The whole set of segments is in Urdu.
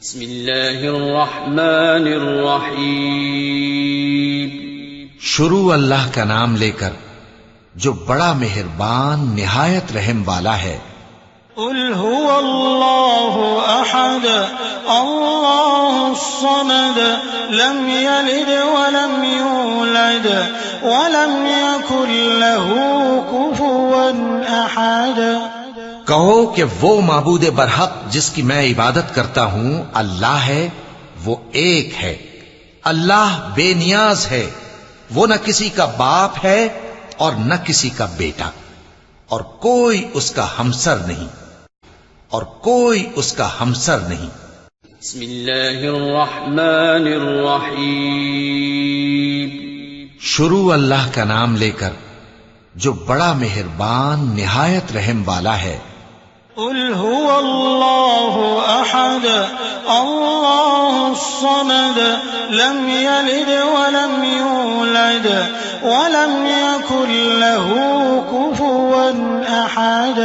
بسم اللہ الرحمن الرحیم. شروع اللہ کا نام لے کر جو بڑا مہربان نہایت رحم والا ہے. قل هو اللہ احد اللہ الصمد لم یلد ولم یولد ولم یکن له کفوا احد. کہو کہ وہ معبود برحق جس کی میں عبادت کرتا ہوں اللہ ہے، وہ ایک ہے. اللہ بے نیاز ہے، وہ نہ کسی کا باپ ہے اور نہ کسی کا بیٹا، اور کوئی اس کا ہمسر نہیں، اور کوئی اس کا ہمسر نہیں. بسم اللہ الرحمن الرحیم. شروع اللہ کا نام لے کر جو بڑا مہربان نہایت رحم والا ہے. قل هو اللہ احد اللہ الصمد لم یلد ولم یولد ولم یکن له کفوا احد.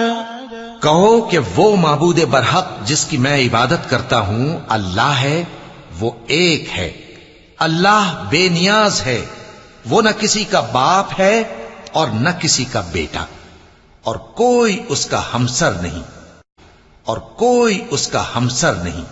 کہو کہ وہ معبود برحق جس کی میں عبادت کرتا ہوں اللہ ہے، وہ ایک ہے. اللہ بے نیاز ہے، وہ نہ کسی کا باپ ہے اور نہ کسی کا بیٹا، اور کوئی اس کا ہمسر نہیں، اور کوئی اس کا ہمسر نہیں.